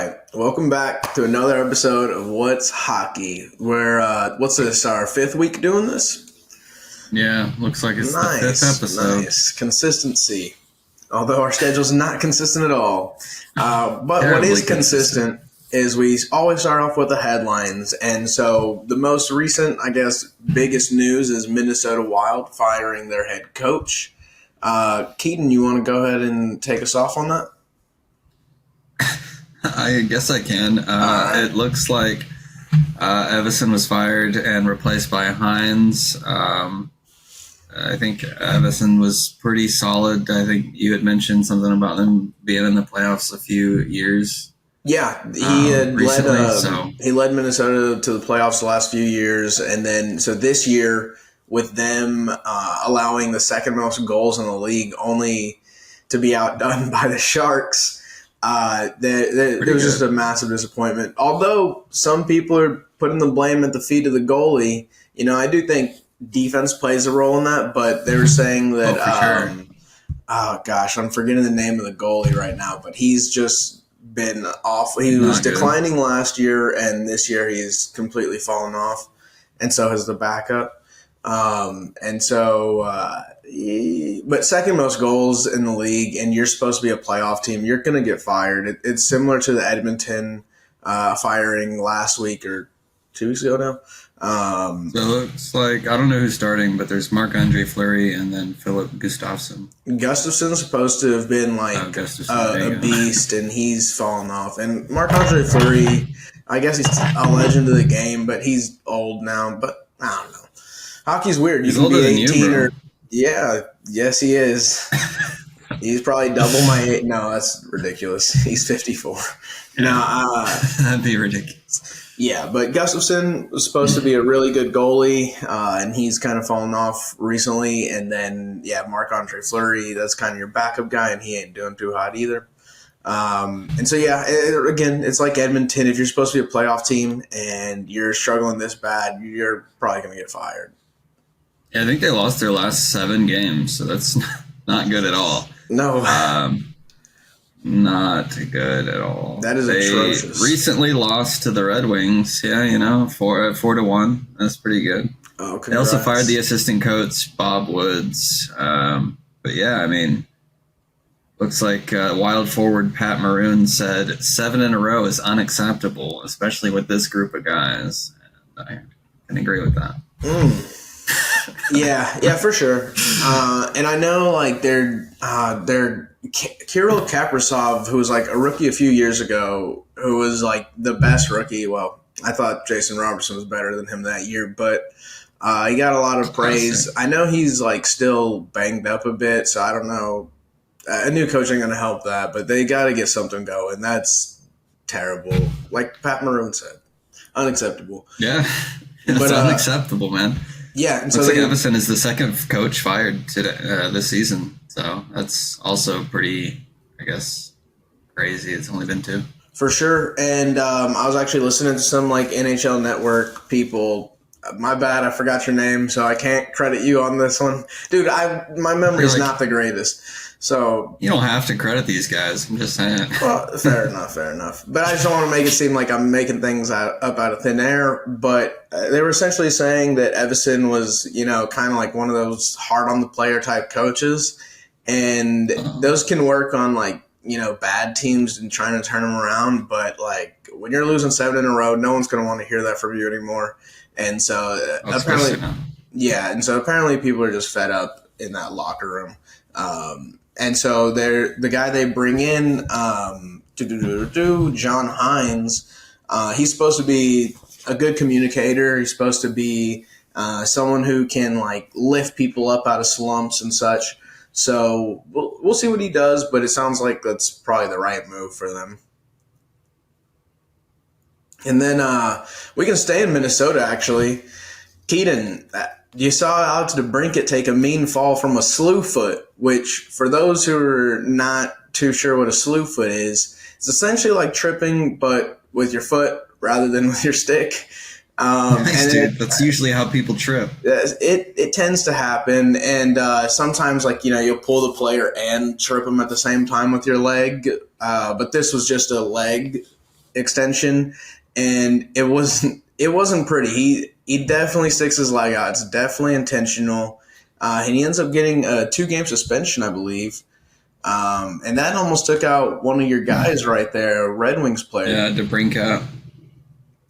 right, welcome back to another episode of What's Hockey. What's this, our fifth week doing this? Yeah, looks like it's the fifth episode. Nice. Consistency. Although our schedule's not consistent at all. But what Terribly is consistent is we always start off with the headlines. And so the most recent, I guess, biggest news is Minnesota Wild firing their head coach. Keaton, you want to go ahead and take us off on that? I guess I can. It looks like Evason was fired and replaced by Hines. I think Evason was pretty solid. I think you had mentioned something about them being in the playoffs a few years. Yeah, he had recently, he led Minnesota to the playoffs the last few years, and then so this year with them allowing the second most goals in the league, only to be outdone by the Sharks. There was just a massive disappointment. Although some people are putting the blame at the feet of the goalie, I do think defense plays a role in that. But they were saying that, oh gosh, I'm forgetting the name of the goalie right now, but he's just been awful. He was declining last year, and this year he's completely fallen off, and so has the backup. But second most goals in the league, and you're supposed to be a playoff team, you're going to get fired. It's similar to the Edmonton firing last week or 2 weeks ago now. So it looks like, I don't know who's starting, but there's Marc-Andre Fleury and then Philip Gustafsson. Gustafsson's supposed to have been a beast, and he's fallen off. And Marc-Andre Fleury, I guess he's a legend of the game, but he's old now. But I don't know. Hockey's weird. He's older than you, bro. Yes, he is. He's probably double my age. No, that's ridiculous. He's 54. Yeah. No, that'd be ridiculous. Yeah, but Gustafsson was supposed to be a really good goalie, and he's kind of fallen off recently. And then, Marc-Andre Fleury, that's kind of your backup guy, and he ain't doing too hot either. It's like Edmonton. If you're supposed to be a playoff team and you're struggling this bad, you're probably going to get fired. Yeah, I think they lost their last 7 games, so that's not good at all. No. Not good at all. That is atrocious. Recently lost to the Red Wings. Yeah, 4-1. That's pretty good. Oh, congrats. They also fired the assistant coach, Bob Woods. But yeah, I mean, looks like Wild forward Pat Maroon said 7 in a row is unacceptable, especially with this group of guys. And I can agree with that. Yeah, for sure. And I know they're Kirill Kaprizov, who was like a rookie a few years ago, who was like the best rookie. Well, I thought Jason Robertson was better than him that year, but he got a lot of praise. I know he's still banged up a bit, so I don't know. A new coach ain't going to help that, but they got to get something going. That's terrible. Like Pat Maroon said, unacceptable. Yeah, it's unacceptable, man. Yeah, and looks like Evason is the second coach fired today, this season. So that's also pretty, I guess, crazy. It's only been 2. For sure. And I was actually listening to some NHL Network people. My bad, I forgot your name, so I can't credit you on this one. Dude, my memory's not the greatest. So you don't have to credit these guys. I'm just saying. Well, fair enough. But I just don't want to make it seem like I'm making things up out of thin air. But they were essentially saying that Evason was, kind of like one of those hard on the player type coaches. And those can work on bad teams and trying to turn them around. But when you're losing 7 in a row, no one's going to want to hear that from you anymore. And so apparently people are just fed up in that locker room. And so the guy they bring in, John Hines, he's supposed to be a good communicator. He's supposed to be someone who can lift people up out of slumps and such. So we'll see what he does, but it sounds like that's probably the right move for them. And then we can stay in Minnesota, actually. Keaton, you saw Alex DeBrincat take a mean fall from a slew foot, which for those who are not too sure what a slew foot is, it's essentially like tripping, but with your foot rather than with your stick. Nice, dude. That's usually how people trip. It tends to happen, and sometimes you'll pull the player and trip them at the same time with your leg. But this was just a leg extension, and it wasn't pretty. He definitely sticks his leg out. It's definitely intentional. And he ends up getting a 2-game suspension, I believe. And that almost took out one of your guys right there, a Red Wings player. Yeah, DeBrincat.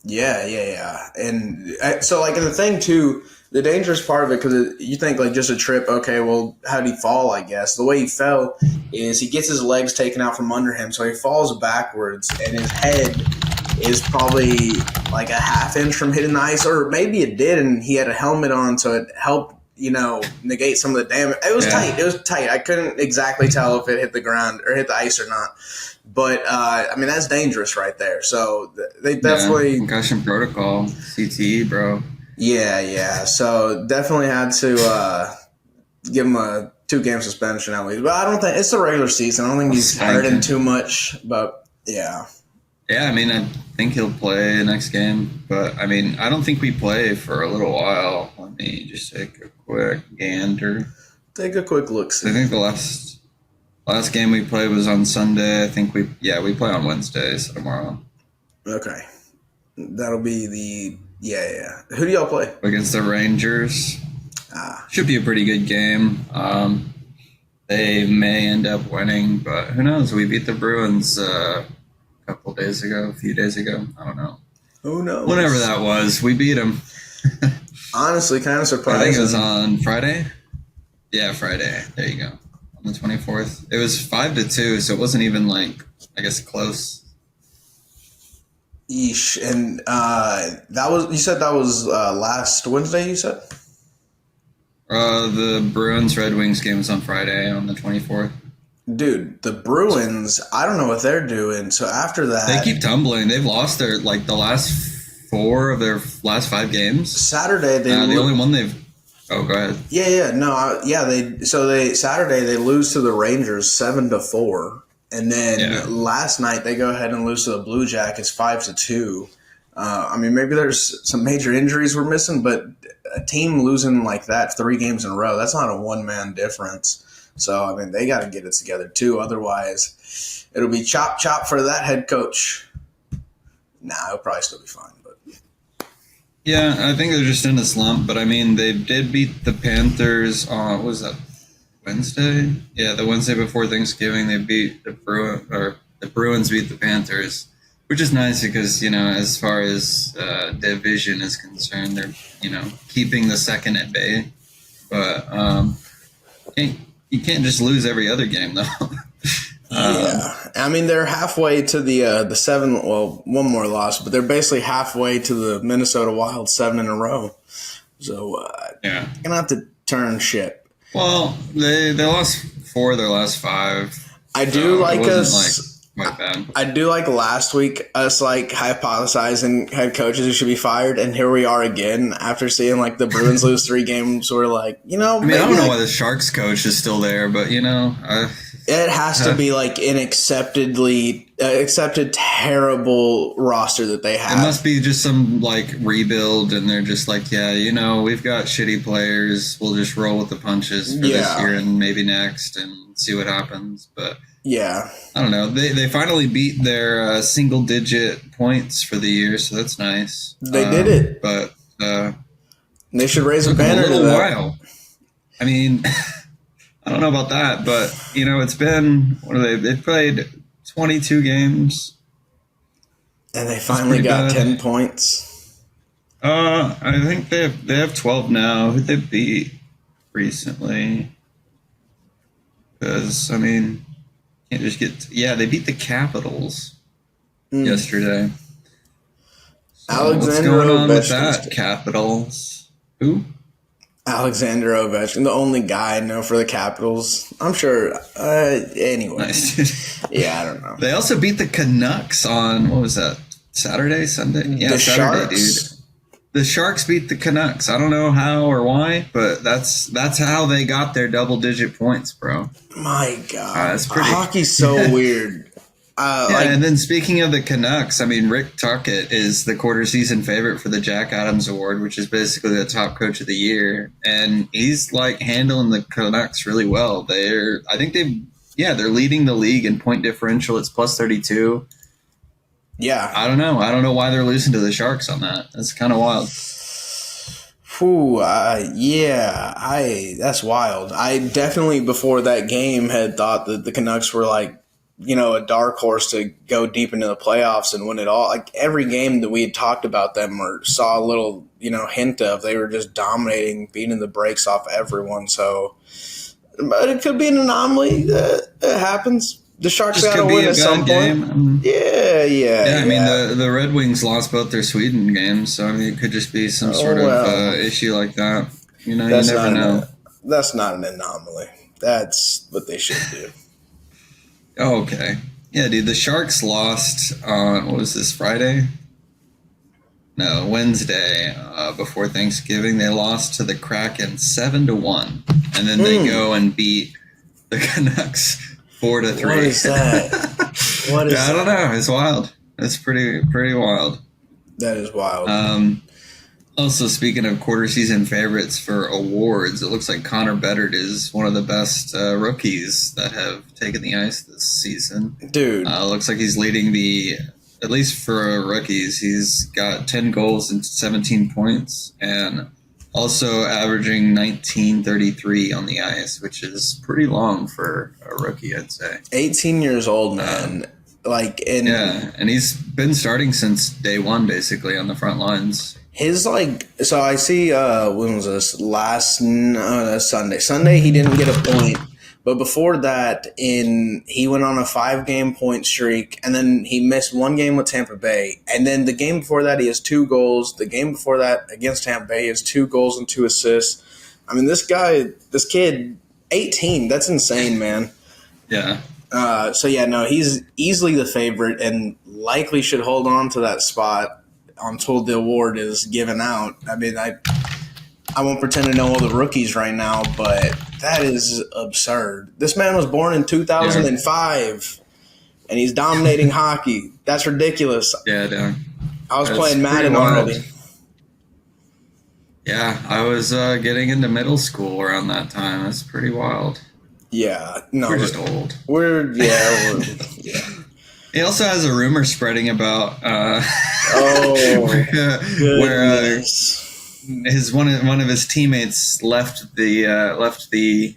Yeah. And so, like, the thing, too, the dangerous part of it, because you think, like, just a trip, okay, well, how did he fall, I guess? The way he fell is he gets his legs taken out from under him, so he falls backwards, and his head is probably, like, a half inch from hitting the ice, or maybe it did, and he had a helmet on, so it helped, negate some of the damage. It was tight. It was tight. I couldn't exactly tell if it hit the ground or hit the ice or not. But, that's dangerous right there. So they definitely... concussion protocol, CTE, bro. Yeah. So definitely had to give him a 2-game suspension at least. But I don't think... It's the regular season. I don't think he's hurting too much. But, yeah. Yeah, I think he'll play next game. But, I don't think we play for a little while. Let me just take a quick gander. Take a quick look. I think the last game we played was on Sunday. I think we play on Wednesday, so tomorrow. Okay. That'll be the... Yeah. Who do y'all play? Against the Rangers. Should be a pretty good game. They may end up winning, but who knows? We beat the Bruins a few days ago. I don't know. Who knows? Whenever that was, we beat them. Honestly, kind of surprising. I think it was on Friday. Yeah, Friday. There you go. On the 24th. It was 5-2, so it wasn't even close. Yeesh. And you said that was last Wednesday, you said? The Bruins Red Wings game was on Friday on the 24th. Dude, the Bruins, I don't know what they're doing. So after that, they keep tumbling. They've lost the last 4 of their last 5 games. Saturday the only one they've. Oh, go ahead. Yeah. No, Saturday they lose to the Rangers 7-4, and then last night they go ahead and lose to the Blue Jackets 5-2. Maybe there's some major injuries we're missing, but a team losing like that 3 games in a row, that's not a one-man difference. So, they got to get it together, too. Otherwise, it'll be chop for that head coach. Nah, it'll probably still be fine. But yeah, I think they're just in a slump. But, they did beat the Panthers on, what was that, Wednesday? Yeah, the Wednesday before Thanksgiving, they beat the Bruins beat the Panthers, which is nice because, as far as division is concerned, they're, keeping the second at bay. But you can't just lose every other game, though. They're halfway to the 7. Well, one more loss, but they're basically halfway to the Minnesota Wild 7 in a row. So gonna have to turn shit. Well, they lost 4 of their last 5. I do like us. Quite bad. I do like last week us hypothesizing head coaches who should be fired, and here we are again after seeing the Bruins lose 3 games. We're like, maybe I don't know why the Sharks coach is still there, but it has to be an accepted terrible roster that they have. It must be just some rebuild, and they're just we've got shitty players. We'll just roll with the punches for this year and maybe next, and see what happens. But yeah, I don't know. They finally beat their single-digit points for the year, so that's nice. They did it, but they should raise a banner to that. While. I don't know about that, but it's been they've played 22 games, and they finally got 10 points. I think they have 12 now. Who they beat recently? Because can't just get. They beat the Capitals yesterday. So what's going on with that, Capitals? Who? Alexander Ovechkin, the only guy I know for the Capitals. I'm sure. Anyway. Nice. Yeah, I don't know. They also beat the Canucks on, what was that, Saturday, Sunday? Yeah, the Saturday, Sharks. dude. The Sharks beat the Canucks. I don't know how or why, but that's how they got their double-digit points, bro. My God. That's pretty. Hockey's so weird. And then speaking of the Canucks, Rick Tocchet is the quarter-season favorite for the Jack Adams Award, which is basically the top coach of the year, and he's handling the Canucks really well. They're leading the league in point differential. It's plus 32. Yeah. I don't know. I don't know why they're losing to the Sharks on that. That's kind of wild. Whew, yeah, that's wild. I definitely before that game had thought that the Canucks were like, a dark horse to go deep into the playoffs and win it all. Like every game that we had talked about them or saw a little, hint of, they were just dominating, beating the brakes off everyone. So, but it could be an anomaly. It happens. The Sharks got to win at some point. Yeah. I mean, the Red Wings lost both their Sweden games, so I mean, it could just be some sort of issue like that. You never know. That's not an anomaly. That's what they should do. Oh, okay. Yeah, dude, the Sharks lost on, what was this, Friday? No, Wednesday, before Thanksgiving. They lost to the Kraken 7-1, and then they go and beat the Canucks 4-3. What is that? I don't know. It's wild. It's pretty wild. That is wild. Also, speaking of quarter season favorites for awards, it looks like Connor Bedard is one of the best rookies that have taken the ice this season. Dude. Looks like he's leading at least for rookies, he's got 10 goals and 17 points, and also averaging 19:33 on the ice, which is pretty long for a rookie, I'd say. 18 years old, man. And he's been starting since day one, basically, on the front lines. So I see, when was this? Last Sunday. Sunday, he didn't get a point. But before that, he went on a 5-game point streak, and then he missed one game with Tampa Bay. And then the game before that, he has 2 goals. The game before that, against Tampa Bay, he has 2 goals and 2 assists. I mean, this kid, 18, that's insane, man. Yeah. He's easily the favorite and likely should hold on to that spot until the award is given out. I mean, I won't pretend to know all the rookies right now, but that is absurd. This man was born in 2005, and he's dominating hockey. That's ridiculous. Yeah, dude. I was playing Madden already. Yeah, I was getting into middle school around that time. That's pretty wild. Yeah, no, we're just old. Yeah. He also has a rumor spreading about where one of his teammates left the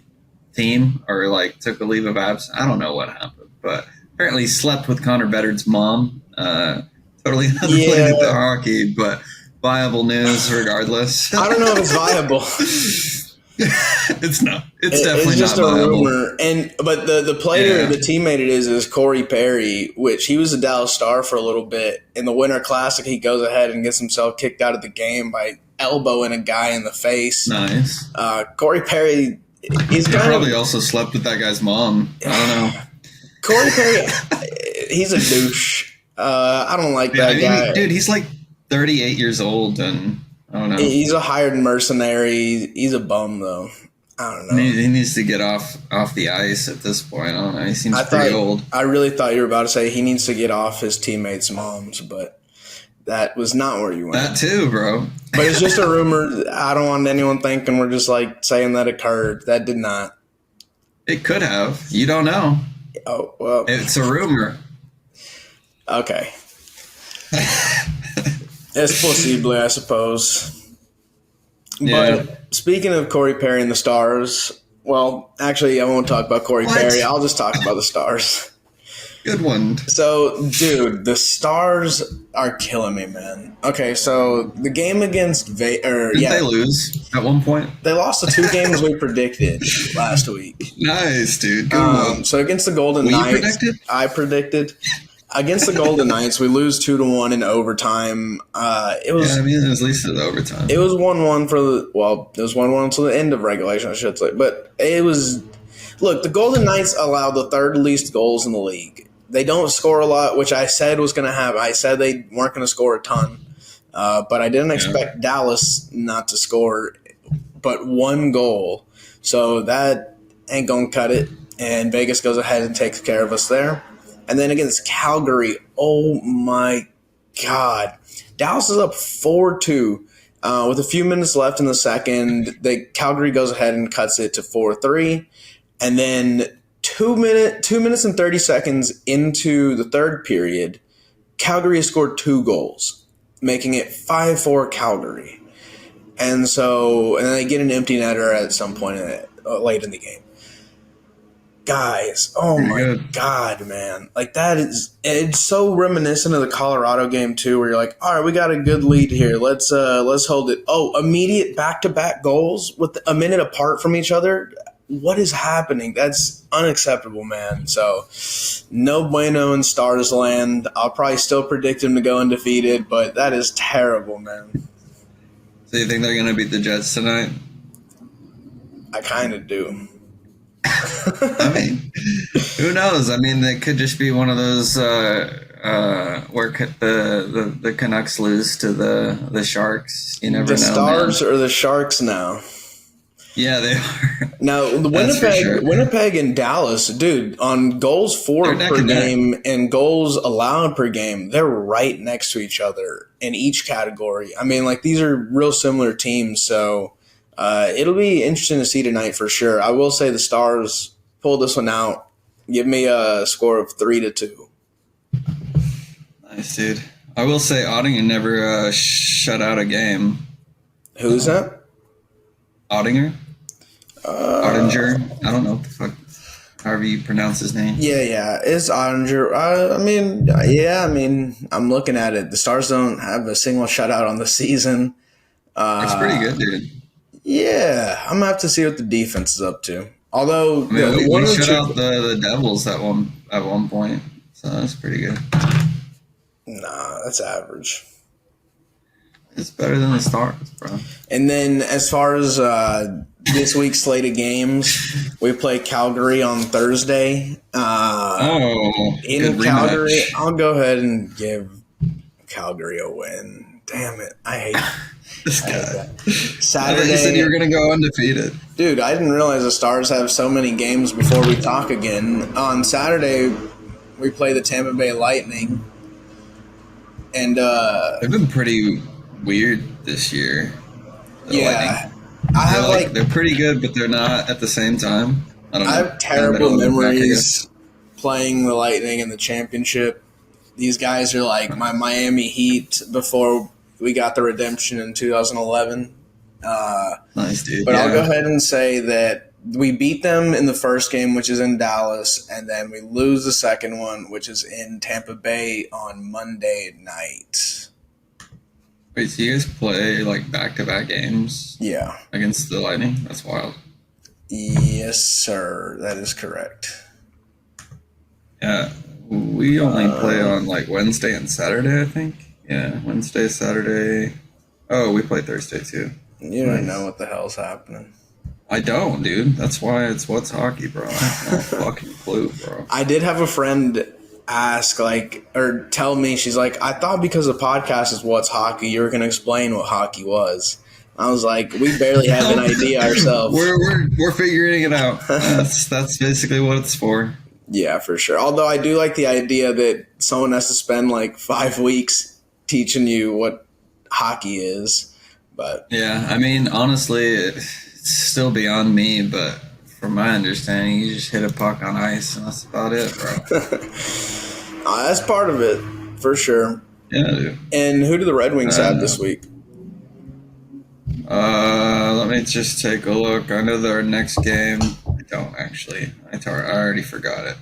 team or like took a leave of absence. I don't know what happened, but apparently he slept with Connor Bedard's mom. Totally unrelated to hockey, but viable news regardless. I don't know if it's viable. It's not. It's definitely just not a viable. rumor. But the player, the teammate it is Corey Perry, which he was a Dallas Star for a little bit. In the Winter Classic, he goes ahead and gets himself kicked out of the game by elbowing a guy in the face. Nice. Corey Perry, he's probably also slept with that guy's mom. I don't know. Corey Perry, he's a douche. I don't like that guy. Dude, he's like 38 years old and I don't know. He's a hired mercenary. He's a bum, though. I don't know. He needs to get off the ice at this point. I don't know. He seems pretty old. I really thought you were about to say he needs to get off his teammates' moms, but that was not where you went. That too, bro. But it's just a rumor. I don't want anyone thinking we're just like saying that occurred. That did not. It could have. You don't know. Oh, well. It's a rumor. Okay. It's possible, I suppose. Yeah. But speaking of Corey Perry and the Stars, well, actually, I won't talk about Corey Perry. I'll just talk about the Stars. Good one. So, dude, the Stars are killing me, man. Okay, so the game against Didn't they lose at one point? They lost the 2 games we predicted last week. Nice, dude. Good one. So against the Golden Knights, I predicted. Against the Golden Knights, we lose 2-1 in overtime. It was at least in overtime. It was 1-1 it was 1-1 until the end of regulation, I should say. But it was the Golden Knights allow the 3rd least goals in the league. They don't score a lot, which I said was going to happen. I said they weren't going to score a ton, but I didn't expect Dallas not to score but 1 goal. So that ain't going to cut it. And Vegas goes ahead and takes care of us there. And then against Calgary, oh my God. Dallas is up 4-2 with a few minutes left in the second. Calgary goes ahead and cuts it to 4-3. And then 2 minutes and 30 seconds into the third period, Calgary has scored 2 goals, making it 5-4 Calgary. And then they get an empty netter at some point late in the game. Guys, oh my God, man. Like, it's so reminiscent of the Colorado game, too, where you're like, all right, we got a good lead here. Let's hold it. Oh, immediate back-to-back goals with a minute apart from each other? What is happening? That's unacceptable, man. So, no bueno in Stars land. I'll probably still predict him to go undefeated, but that is terrible, man. So you think they're going to beat the Jets tonight? I kind of do. I mean, who knows? I mean, it could just be one of those where the Canucks lose to the Sharks. You never know. The Stars or the Sharks now? Yeah, they are. Now, the Winnipeg and Dallas, dude, on goals for per game and goals allowed per game, they're right next to each other in each category. I mean, like, these are real similar teams, so it'll be interesting to see tonight for sure. I will say the Stars pulled this one out. Give me a score of 3-2. Nice, dude. I will say Ottinger never shut out a game. Who's that? Ottinger? Ottinger? I don't know what the fuck. However you pronounce his name. Yeah. It's Ottinger. I'm looking at it. The Stars don't have a single shutout on the season. That's pretty good, dude. Yeah, I'm going to have to see what the defense is up to. Although, I mean, we shut out the Devils at one point, so that's pretty good. Nah, that's average. It's better than the Stars, bro. And then as far as this week's slate of games, we play Calgary on Thursday. In Calgary, rematch. I'll go ahead and give Calgary a win. Damn it, I hate this guy. Saturday. You said you were going to go undefeated. Dude, I didn't realize the Stars have so many games before we talk again. On Saturday, we play the Tampa Bay Lightning. And they've been pretty weird this year. Yeah. Lightning. They're pretty good, but they're not at the same time. I don't know. I have terrible memories playing the Lightning in the championship. These guys are like my Miami Heat before we got the redemption in 2011. Nice, dude. But I'll go ahead and say that we beat them in the first game, which is in Dallas, and then we lose the second one, which is in Tampa Bay on Monday night. Wait, so you guys play like back-to-back games? Yeah. Against the Lightning? That's wild. Yes, sir. That is correct. Yeah. We only play on like Wednesday and Saturday, I think. Yeah, Wednesday, Saturday. Oh, we play Thursday too. You don't know what the hell's happening. I don't, dude. That's why it's What's Hockey, bro. I have no fucking clue, bro. I did have a friend ask, or tell me, she's like, I thought because the podcast is What's Hockey, you were going to explain what hockey was. I was like, we barely have an idea ourselves. We're figuring it out. That's basically what it's for. Yeah, for sure. Although I do like the idea that someone has to spend like 5 weeks teaching you what hockey is. But yeah, I mean, honestly, it's still beyond me, but from my understanding, you just hit a puck on ice, and that's about it, bro. That's part of it, for sure. Yeah, dude. And who do the Red Wings have this week? Let me just take a look. I know their next game. I don't actually. I already forgot it.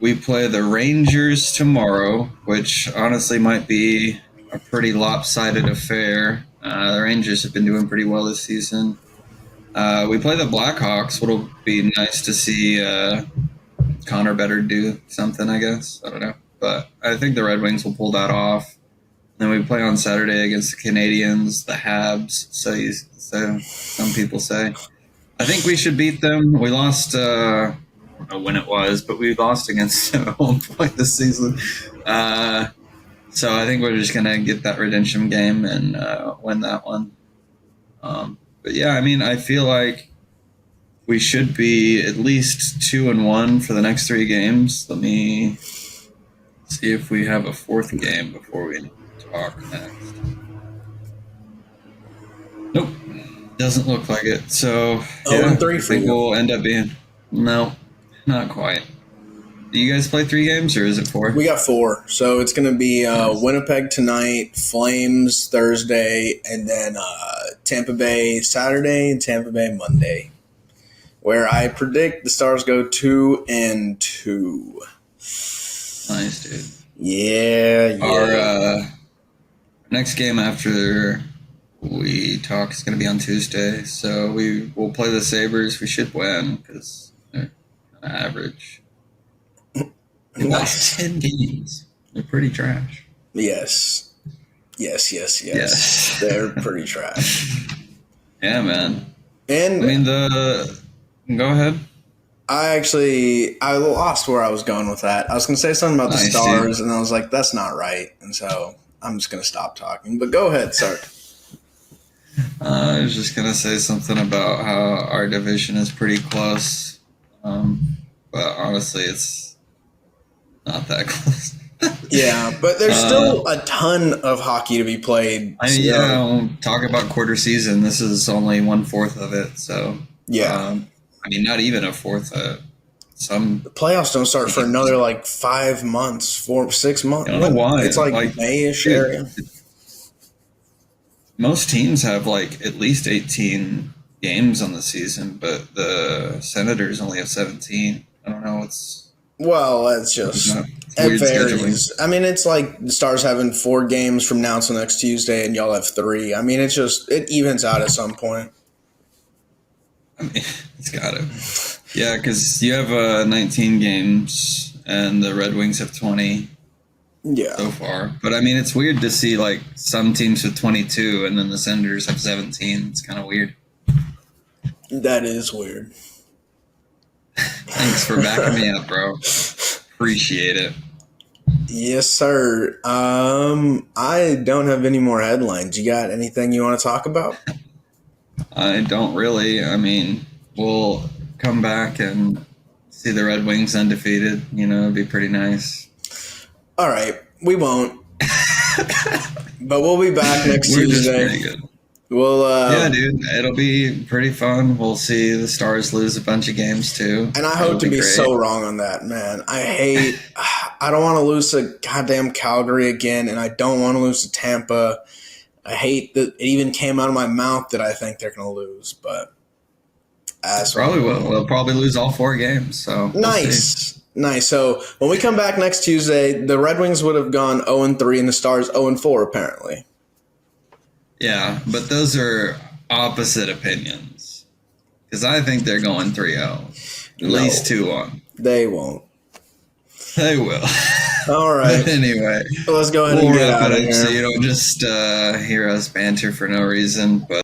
We play the Rangers tomorrow, which honestly might be a pretty lopsided affair. The Rangers have been doing pretty well this season. We play the Blackhawks, which will be nice to see Connor Bedard do something, I guess. I don't know. But I think the Red Wings will pull that off. Then we play on Saturday against the Canadiens, the Habs, so some people say. I think we should beat them. We lost, I don't know when it was, but we lost against them at one point this season. So I think we're just going to get that redemption game and win that one. But yeah, I mean, I feel like we should be at least 2-1 for the next 3 games. Let me see if we have a 4th game before we talk next. Nope. Doesn't look like it. So, yeah, 3 I think we'll end up being... No, not quite. Do you guys play 3 games or is it 4? We got 4. So it's going to be Nice. Winnipeg tonight, Flames Thursday, and then Tampa Bay Saturday and Tampa Bay Monday, where I predict the Stars go 2-2. Nice, dude. Yeah. Our next game after we talk is going to be on Tuesday, so we will play the Sabres. We should win because they're kind of average. They lost 10 games. They're pretty trash. Yes. They're pretty trash. Yeah, man. And I mean, go ahead. I lost where I was going with that. I was going to say something about the Nice, Stars, dude. and I was like, that's not right. And so I'm just going to stop talking. But go ahead, sir. I was just going to say something about how our division is pretty close. But honestly, it's not that close. Yeah, but there's still a ton of hockey to be played. I mean, talk about quarter season. This is only 1/4 of it, so Yeah. I mean, not even a fourth. Some The playoffs don't start for another like 5 months, 6 months. I don't know why. It's like Like, May-ish dude, area. most teams have like at least 18 games on the season, but the Senators only have 17. I don't know. Well, it's just It's it weird varies. I mean, it's like the Stars having 4 games from now till next Tuesday, and y'all have 3. I mean, it evens out at some point. I mean, it's got to. Yeah, because you have 19 games, and the Red Wings have 20 Yeah. so far. But I mean, it's weird to see like some teams with 22, and then the Senators have 17. It's kind of weird. That is weird. Thanks for backing me up, bro. Appreciate it. Yes, sir. I don't have any more headlines. You got anything you want to talk about? I don't really. I mean, we'll come back and see the Red Wings undefeated. You know, it'd be pretty nice. All right, we won't. But we'll be back next We're just Tuesday. pretty good. We'll Yeah, dude, it'll be pretty fun. We'll see the Stars lose a bunch of games too. and I hope It'll to be great. so wrong on that, man. I don't want to lose to goddamn Calgary again, and I don't want to lose to Tampa. I hate that it even came out of my mouth that I think they're going to lose, but Probably will. We'll probably lose all 4 games. So we'll see. Nice. So when we come back next Tuesday, the Red Wings would have gone 0-3 and the Stars 0-4 apparently. Yeah, but those are opposite opinions. Because I think they're going 3-0. At least 2-1. They won't. They will. All right. Anyway, Let's go ahead we'll and get wrap out it of up so here. you don't just hear us banter for no reason. But